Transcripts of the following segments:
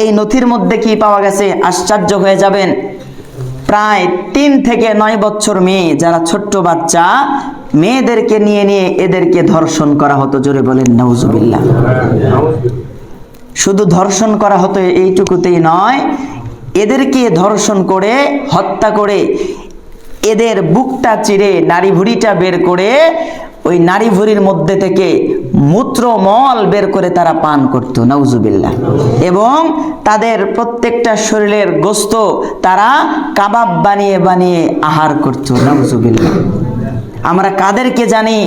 এই নথির মধ্যে কি পাওয়া গেছে আশ্চর্য হয়ে যাবেন। প্রায় 3 থেকে 9 বছর মেয়ে, যারা ছোট্ট বাচ্চা, মেয়েদেরকে নিয়ে এদেরকে ধর্ষণ করা হতো। জোরে বলেন নাউজুবিল্লাহ। শুধু ধর্ষণ করা হতো এইটুকুতেই নয়, এদেরকে ধর্ষণ করে হত্যা করে এদের বুকটা চিরে নারী ভুঁড়িটা বের করে ওই নারী ভুঁড়ির মধ্যে থেকে মূত্র মল বের করে তারা পান করত, নাউজুবিল্লাহ। এবং তাদের প্রত্যেকটা শরীরের গোশত তারা কাবাব বানিয়ে বানিয়ে আহার করত, নাউজুবিল্লাহ। আমরা কাদেরকে জানি?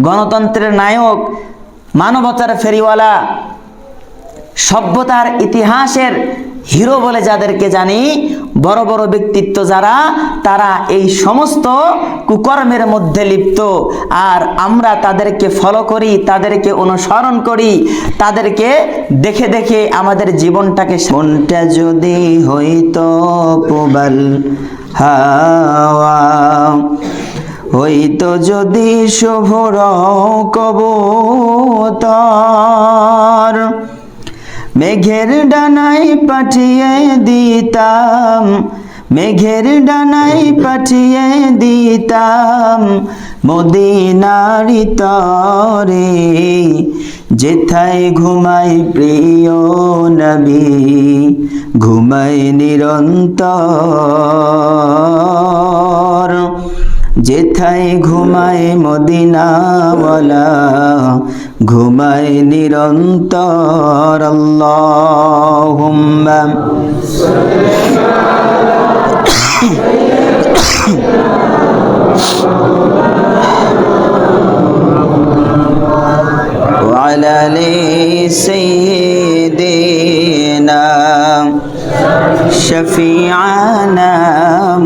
গণতন্ত্রের নায়ক, মানবতার ফেরিওয়ালা, সভ্যতার ইতিহাসের হিরো বলে যাদেরকে জানি, বড় বড় ব্যক্তিত্ব যারা, তারা এই সমস্ত কুকর্মের মধ্যে লিপ্ত। আর আমরা তাদেরকে ফলো করি, তাদেরকে অনুসরণ করি, তাদেরকে দেখে দেখে আমাদের জীবনটাকে। মনটা যদি হইতো প্রবল হাওয়া, হইতো যদি শুভ্র কবুতর, মেঘের ডানায় পাঠিয়ে দিতাম, মেঘের ডানায় পাঠিয়ে দিতাম মদিনার তরে, যেথায় ঘুমাই প্রিয় নবী, ঘুমাই নিরন্তর, যেথায় ঘুমায় মদিনাওয়ালা, ঘুমায় নিরন্তর। আল্লাহুম্মা ওয়া আলা আলি সাইয়্যিদিনা শফিআনা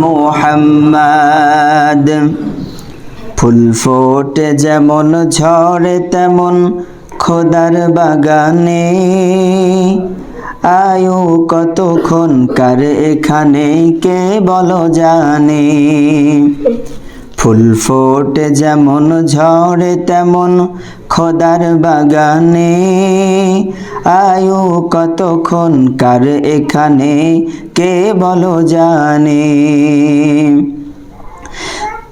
মুহাম্মদ। ফুল ফোটে যেমন ঝরে তেমন খোদার বাগানে, আয়ু কতক্ষণ কার এখানে কে বলো জানে। ফুল ফোটে যেমন ঝরে তেমন খোদার বাগানে, আয়ু কতক্ষণ কার এখানে কে বলো জানে।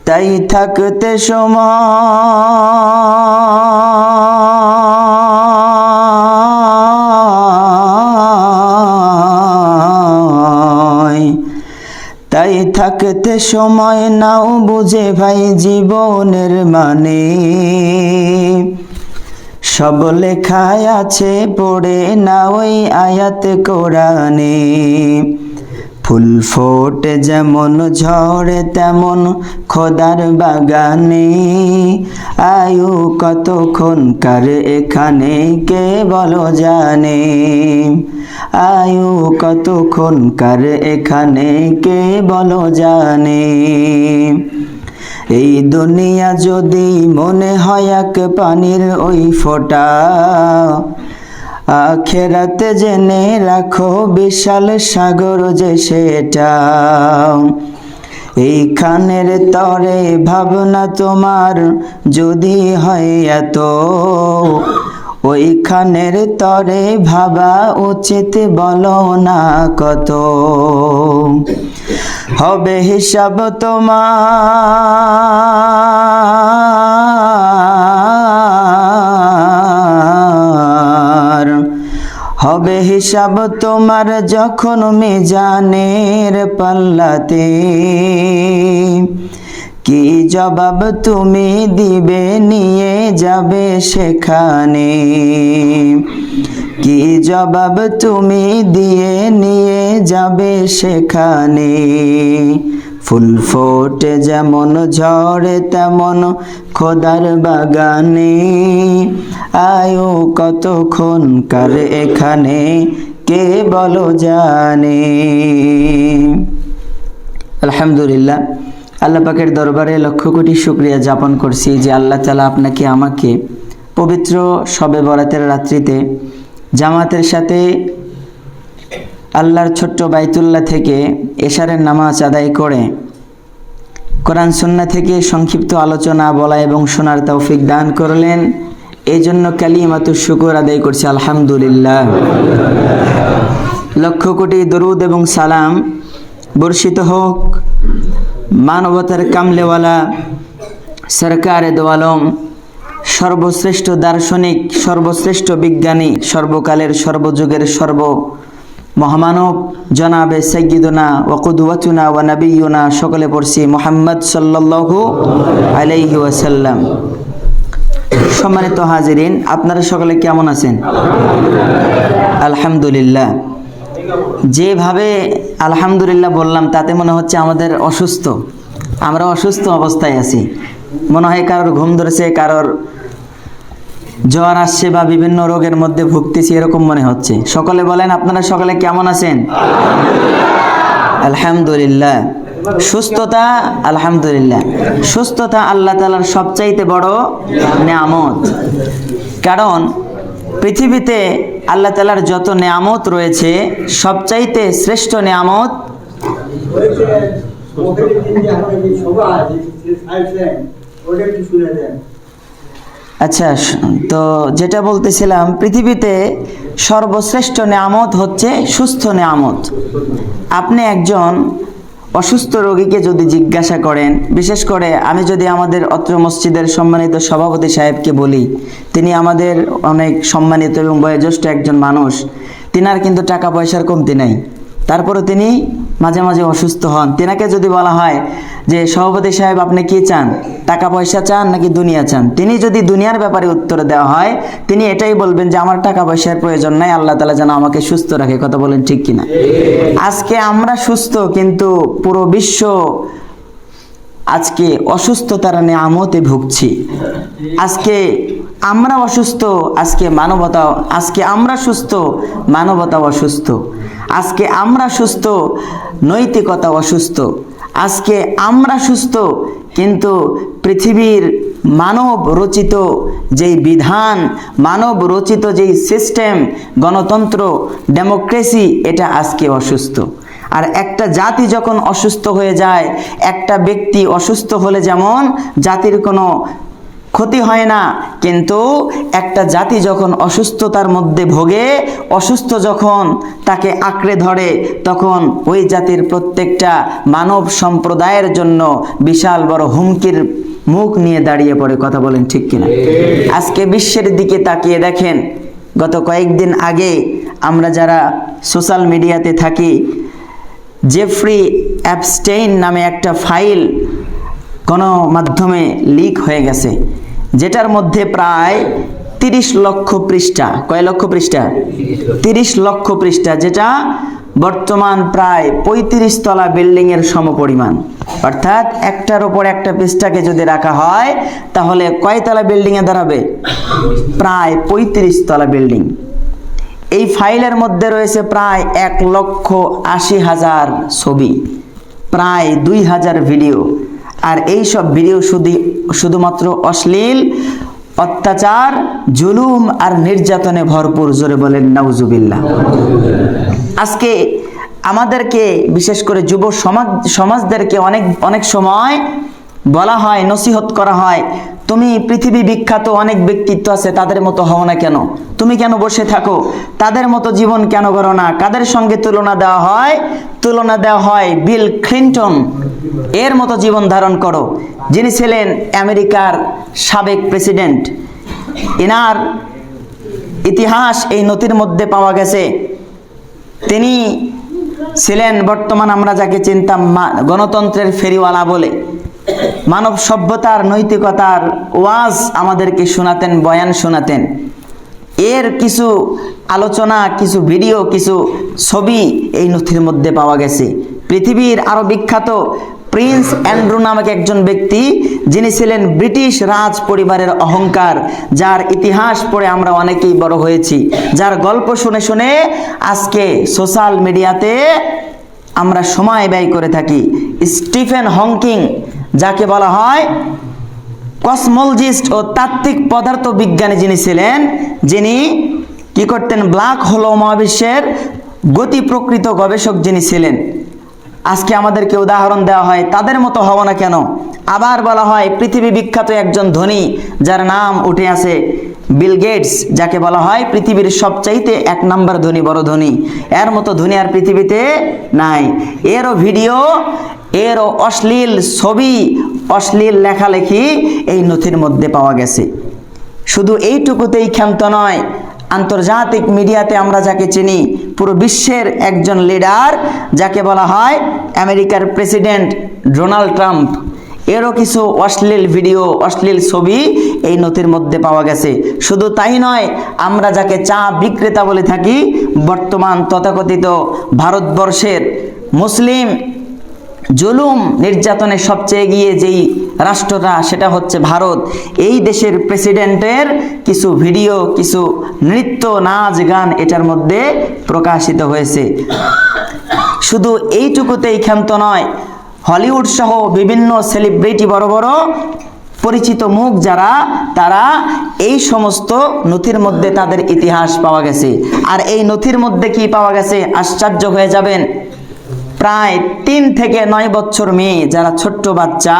তাই থাকতে সময়, তাই থাকতে সময় নাও বুঝে ভাই জীবনের মানে, সব লেখায় আছে পড়ে না ওই আয়াত কোরআনে। ফুল ফোটে যেমন ঝরে তেমন খোদার বাগানে, আয়ু কতক্ষণ কার এখানে কে বলো জানে, আয়ু কতক্ষণ কার এখানে কে বলো জানে। এই দুনিয়া যদি মনে হয় এক পানির ওই ফোঁটা, আখেরাতে জেনে রাখো বিশাল সাগর যে সেটা। এইখানের তরে ভাবনা তোমার যদি হয় এত, ওইখানের তরে ভাবা উচিত বলো না কত। হবে হিসাব তোমার, হবে হিসাব তোমার যখন মিজানের পাল্লাতে। কি জবাব তুমি দিবে নিয়ে যাবে সেখানে, কি জবাব তুমি দিয়ে নিয়ে যাবে সেখানে। ফুল ফোটে যেমন ঝরে তেমন খোদার বাগানে, আয়ু কতক্ষণ কার এখানে কে বলো জানে। আলহামদুলিল্লাহ, আল্লাহ পাকের দরবারে লক্ষ কোটি শুকরিয়া জ্ঞাপন করছি যে আল্লাহ তাআলা আপনাকে আমাকে পবিত্র শবে বরাতের রাত্রিতে জামাতের সাথে আল্লাহর ছোট্ট বাইতুল্লাহ থেকে এশারের নামাজ আদায় করে কোরআন সুন্নাহ থেকে সংক্ষিপ্ত আলোচনা বলা এবং শোনার তৌফিক দান করলেন। এই জন্য কালিমাতুশ শুকর আদায় করছি আলহামদুলিল্লাহ। লক্ষ কোটি দরুদ এবং সালাম বর্ষিত হোক মানবতার কামলেওয়ালা সরকারে দো আলম, সর্বশ্রেষ্ঠ দার্শনিক, সর্বশ্রেষ্ঠ বিজ্ঞানী, সর্বকালের সর্বযুগের সর্ব মহামানব জনাবে সাইয়্যিদুনা ওয়া কুদওয়াতুনা ওয়া নাবিয়্যুনা, সকলে পড়ছি মুহাম্মদ সাল্লাল্লাহু আলাইহি ওয়াসাল্লাম। সম্মানিত হাজিরিন, আপনারা সকলে কেমন আছেন? আলহামদুলিল্লাহ। যেভাবে আলহামদুলিল্লাহ বললাম তাতে মনে হচ্ছে আমাদের অসুস্থ, আমরা অসুস্থ অবস্থায় আছি। মনে হয় কারোর ঘুম ধরেছে, কারোর জ্বর আসছে বা বিভিন্ন রোগের মধ্যে ভুগতেছি, এরকম মনে হচ্ছে। সকলে বলেন আপনারা সকলে কেমন আছেন? আলহামদুলিল্লাহ। সুস্থতা, আলহামদুলিল্লাহ, সুস্থতা আল্লাহ তাআলার সবচাইতে বড় নেয়ামত। কারণ পৃথিবীতে আল্লাহ তাআলার যত নেয়ামত রয়েছে সবচাইতে শ্রেষ্ঠ নেয়ামত আচ্ছা, তো যেটা বলতেছিলাম, পৃথিবীতে সর্বশ্রেষ্ঠ নেয়ামত হচ্ছে সুস্থ নেয়ামত। আপনি একজন অসুস্থ রোগীকে যদি জিজ্ঞাসা করেন, বিশেষ করে আমি যদি আমাদের অত্র মসজিদের সম্মানিত সভাপতি সাহেবকে বলি, তিনি আমাদের অনেক সম্মানিত এবং বয়োজ্যেষ্ঠ একজন মানুষ, তিনার কিন্তু টাকা পয়সার কমতি নাই, তারপরে তিনি মাঝে মাঝে অসুস্থ হন। তিনাকে যদি বলা হয় যে সভাপতি সাহেব আপনি কি চান, টাকা পয়সা চান নাকি দুনিয়া চান, তিনি যদি দুনিয়ার ব্যাপারে উত্তর দেওয়া হয় তিনি এটাই বলবেন যে আমার টাকা পয়সার প্রয়োজন নাই, আল্লাহ তাআলা যেন আমাকে সুস্থ রাখে। কথা বলেন ঠিক কিনা? আজকে আমরা সুস্থ, কিন্তু পুরো বিশ্ব আজকে অসুস্থতার নেয়ামতে ভুগছি। আজকে আমরা অসুস্থ, আজকে মানবতা, আজকে আমরা সুস্থ, মানবতা অসুস্থ। আজকে আমরা সুস্থ, নৈতিকতা অসুস্থ। আজকে আমরা সুস্থ, কিন্তু পৃথিবীর মানব রচিত যেই বিধান, মানব রচিত যেই সিস্টেম, গণতন্ত্র, ডেমোক্রেসি, এটা আজকে অসুস্থ। আর একটা জাতি যখন অসুস্থ হয়ে যায়, একটা ব্যক্তি অসুস্থ হলে যেমন জাতির কোনো ক্ষতি হয় না, কিন্তু একটা জাতি যখন অসুস্থতার মধ্যে ভোগে, অসুস্থ যখন তাকে আঁকড়ে ধরে, তখন ওই জাতির প্রত্যেকটা মানব সম্প্রদায়ের জন্য বিশাল বড় হুমকির মুখ নিয়ে দাঁড়িয়ে পড়ে। কথা বলেন ঠিক কিনা? আজকে বিশ্বের দিকে তাকিয়ে দেখেন, গত কয়েকদিন আগে আমরা যারা সোশ্যাল মিডিয়াতে থাকি, জেফ্রি অ্যাপস্টেইন নামে একটা ফাইল গণমাধ্যমে লিক হয়ে গেছে, যেটার মধ্যে প্রায় 30 লক্ষ পৃষ্ঠা। কয় লক্ষ পৃষ্ঠা? 30 লক্ষ পৃষ্ঠা, যেটা বর্তমান প্রায় 35 তলা বিল্ডিংয়ের সমপরিমাণ। অর্থাৎ একটার উপর একটা পৃষ্ঠাকে যদি রাখা হয় তাহলে কয় তলা বিল্ডিংয়ে দাঁড়াবে? প্রায় 35 তলা বিল্ডিং। এই ফাইলের মধ্যে রয়েছে প্রায় 1,80,000 ছবি, প্রায় 2000 ভিডিও। আর এই সব ভিডিও শুধুমাত্র অশ্লীল, অত্যাচার, জুলুম আর নির্যাতনে ভরপুর। জোরে বলেন নাউজুবিল্লাহ। আজকে আমাদেরকে, বিশেষ করে যুব সমাজদেরকে অনেক সময় বলা হয়, নসিহত করা হয়, তুমি পৃথিবী বিখ্যাত অনেক ব্যক্তিত্ব আছে, তাদের মতো হও না কেন? তুমি কেন বসে থাকো? তাদের মতো জীবন কেন করো না? কাদের সঙ্গে তুলনা দেওয়া হয়? তুলনা দেওয়া হয় বিল ক্লিন্টন এর মতো জীবন ধারণ করো, যিনি ছিলেন আমেরিকার সাবেক প্রেসিডেন্ট। এনার ইতিহাস এই নথির মধ্যে পাওয়া গেছে। তিনি ছিলেন বর্তমান আমরা যাকে চিনতাম গণতন্ত্রের ফেরিওয়ালা বলে। মানব সভ্যতার, নৈতিকতার ওয়াজ আমাদেরকে শোনাতেন, বয়ান শোনাতেন। এর কিছু আলোচনা, কিছু ভিডিও, কিছু ছবি এই নথির মধ্যে পাওয়া গেছে। পৃথিবীর আরো বিখ্যাত প্রিন্স অ্যান্ড্রু নামক একজন ব্যক্তি, যিনি ছিলেন ব্রিটিশ রাজ পরিবারের অহংকার, যার ইতিহাস পড়ে আমরা অনেকেই বড় হয়েছি, যার গল্প শুনে শুনে আজকে সোশ্যাল মিডিয়াতে আমরা সময় ব্যয় করে থাকি। স্টিফেন হকিং, যাকে বলা হয় কসমোলজিস্ট ও তাত্ত্বিক পদার্থ বিজ্ঞানী যিনি ছিলেন, যিনি কি করতেন? ব্ল্যাক হোল মহাবিশ্বের গতি প্রকৃত গবেষক যিনি ছিলেন। আজকে আমাদেরকে উদাহরণ দেওয়া হয় তাদের মতো হব না কেন। আবার বলা হয় পৃথিবী বিখ্যাত একজন ধনী, যার নাম উঠে আসে বিল গেটস, যাকে বলা হয় পৃথিবীর সবচাইতে 1 নাম্বার ধনী, বড় ধনী, এর মতো ধনী আর পৃথিবীতে নাই। এরও ভিডিও, এরও অশ্লীল ছবি, অশ্লীল লেখালেখি এই নথির মধ্যে পাওয়া গেছে। শুধু এইটুকুতেই ক্ষান্ত নয়, আন্তর্জাতিক মিডিয়াতে আমরা যাকে চিনি, পুরো বিশ্বের একজন লিডার, যাকে বলা হয় আমেরিকার প্রেসিডেন্ট ডোনাল্ড ট্রাম্প, এরও কিছু অশ্লীল ভিডিও, অশ্লীল ছবি এই নথির মধ্যে পাওয়া গেছে। শুধু তাই নয়, আমরা যাকে চা বিক্রেতা বলে থাকি, বর্তমান তথাকথিত ভারতবর্ষের মুসলিম জুলুম নির্যাতনে সবচেয়ে এগিয়ে যেই রাষ্ট্রটা, সেটা হচ্ছে ভারত। এই দেশের প্রেসিডেন্টের কিছু ভিডিও, কিছু নৃত্য, নাচ, গান এটার মধ্যে প্রকাশিত হয়েছে। শুধু এইটুকুতেই ক্ষান্ত নয়, হলিউড সহ বিভিন্ন সেলিব্রিটি, বড় বড় পরিচিত মুখ যারা, তারা এই সমস্ত নথির মধ্যে তাদের ইতিহাস পাওয়া গেছে। আর এই নথির মধ্যে কি পাওয়া গেছে, আশ্চর্য হয়ে যাবেন। প্রায় 3 থেকে 9 বছর মেয়ে, যারা ছোট্ট বাচ্চা,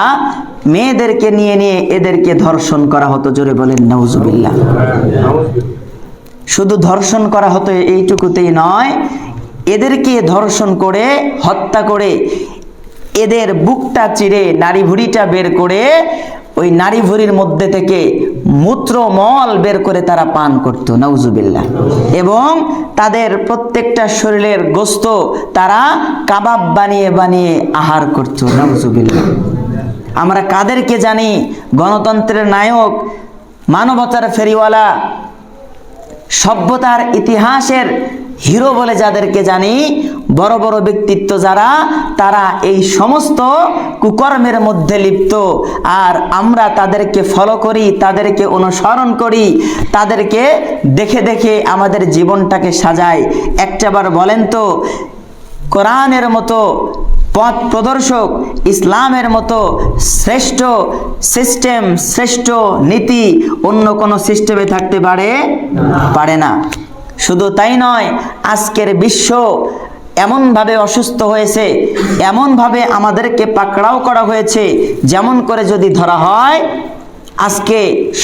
মেয়েদেরকে নিয়ে এদেরকে ধর্ষণ করা হতো। জোরে বলেন নাউজুবিল্লাহ। শুধু ধর্ষণ করা হতো এইটুকুতেই নয়, এদেরকে ধর্ষণ করে, হত্যা করে, এদের বুকটা চিরে, নারী ভুঁড়িটা বের করে, ওই নারী ভুঁড়ির মধ্যে থেকে মূত্র মল বের করে তারা পান করত, নাউজুবিল্লাহ। এবং তাদের প্রত্যেকটা শরীরের গোশত তারা কাবাব বানিয়ে বানিয়ে আহার করত, নাউজুবিল্লাহ। আমরা কাদেরকে জানি? গণতন্ত্রের নায়ক, মানবতার ফেরিওয়ালা, সভ্যতার ইতিহাসের হিরো বলে যাদেরকে জানি, বড় বড় ব্যক্তিত্ব যারা, তারা এই সমস্ত কুকর্মের মধ্যে লিপ্ত। আর আমরা তাদেরকে ফলো করি, তাদেরকে অনুসরণ করি, তাদেরকে দেখে দেখে আমাদের জীবনটাকে সাজাই। একটাবার বলেন তো, কোরআনের মতো পথ প্রদর্শক, ইসলামের মতো শ্রেষ্ঠ সিস্টেম, শ্রেষ্ঠ নীতি অন্য কোনো সিস্টেমে থাকতে পারে না। শুধু তাই নয়, আজকের বিশ্ব এমনভাবে অসুস্থ হয়েছে, এমনভাবে আমাদেরকে পাকড়াও করা হয়েছে, যেমন করে যদি ধরা হয়, আজকে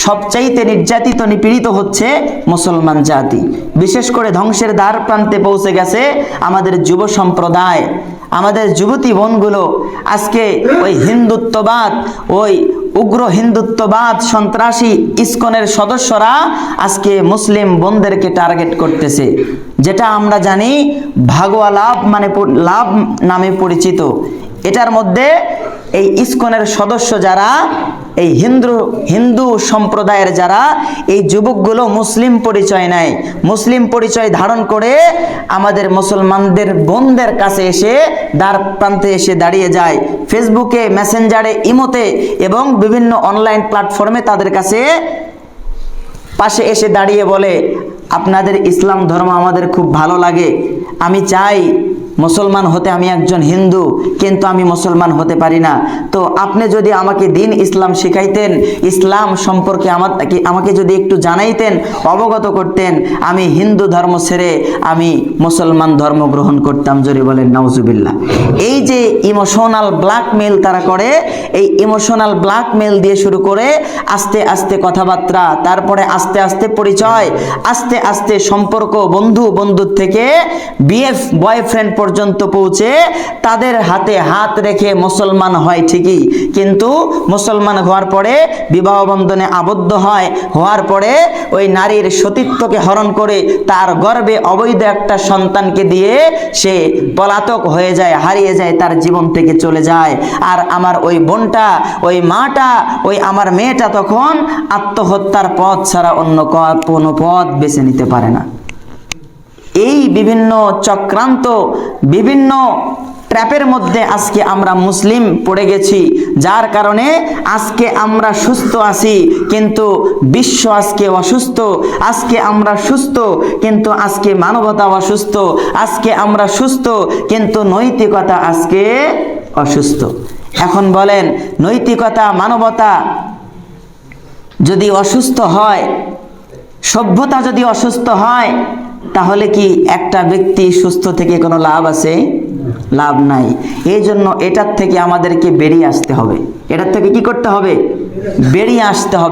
সবচাইতে নির্যাতিত, নিপীড়িত হচ্ছে মুসলমান জাতি। বিশেষ করে ধ্বংসের দ্বার প্রান্তে পৌঁছে গেছে আমাদের যুব সম্প্রদায়, আমাদের যুবতী বোনগুলো। আজকে ওই হিন্দুত্ববাদ, ওই উগ্র হিন্দুত্ববাদ সন্ত্রাসী ইসকনের সদস্যরা আজকে মুসলিম বোনদেরকে টার্গেট করতেছে, যেটা আমরা জানি ভাগোয়া লাভ নামে পরিচিত। এটার মধ্যে এই ইসকনের সদস্য যারা, এই হিন্দু সম্প্রদায়ের যারা, এই যুবকগুলো মুসলিম পরিচয় নেয়, মুসলিম পরিচয় ধারণ করে আমাদের মুসলমানদের বোনদের কাছে এসে দ্বার প্রান্তে এসে দাঁড়িয়ে যায়। ফেসবুকে, মেসেঞ্জারে, ইমোতে এবং বিভিন্ন অনলাইন প্ল্যাটফর্মে তাদের কাছে পাশে এসে দাঁড়িয়ে বলে, আপনাদের ইসলাম ধর্ম আমাদের খুব ভালো লাগে, আমি চাই মুসলমান হতে, আমি একজন হিন্দু কিন্তু আমি মুসলমান হতে পারি না। তো আপনি যদি আমাকে দিন ইসলাম শিখাইতেন, ইসলাম সম্পর্কে আমাকে যদি একটু জানাইতেন, অবগত করতেন, আমি হিন্দু ধর্ম ছেড়ে আমি মুসলমান ধর্ম গ্রহণ করতাম। জোরে বলেন নাউজুবিল্লাহ। এই যে ইমোশনাল ব্ল্যাকমেল তারা করে, এই ইমোশনাল ব্ল্যাকমেল দিয়ে শুরু করে আস্তে আস্তে কথাবার্তা, তারপরে আস্তে আস্তে পরিচয়, আস্তে আস্তে সম্পর্ক, বন্ধুত্ব থেকে বিএফ বয়ফ্রেন্ড পর্যন্ত পৌঁছে তাদের হাতে হাত রেখে মুসলমান হয় ঠিকই, কিন্তু মুসলমান হওয়ার পরে বিবাহ বন্ধনে আবদ্ধ হওয়ার পরে ওই নারীর সতীত্বকে হরণ করে তার গর্ভে অবৈধ একটা সন্তানকে দিয়ে সে পলাতক হয়ে যায়, হারিয়ে যায়, তার জীবন থেকে চলে যায়। আর আমার ওই বোনটা, ওই মাটা, ওই আমার মেয়েটা তখন আত্মহত্যার পথ ছাড়া অন্য কোনো পথ বেছে নিতে পারে না। এই বিভিন্ন চক্রান্ত, বিভিন্ন ট্র্যাপের মধ্যে আজকে আমরা মুসলিম পড়ে গেছি, যার কারণে আজকে আমরা সুস্থ আছি কিন্তু বিশ্ব আজকে অসুস্থ। আজকে আমরা সুস্থ কিন্তু আজকে মানবতা অসুস্থ। আজকে আমরা সুস্থ কিন্তু নৈতিকতা আজকে অসুস্থ। এখন বলেন, নৈতিকতা, মানবতা যদি অসুস্থ হয়, সভ্যতা যদি অসুস্থ হয়, তাহলে কি একটা ব্যক্তি সুস্থ থেকে কোনো লাভ আছে? লাভ নাই। এই জন্য এটার থেকে আমাদেরকে বেরিয়ে আসতে হবে। এটার থেকে কি করতে হবে? বেরিয়ে আসতে হবে।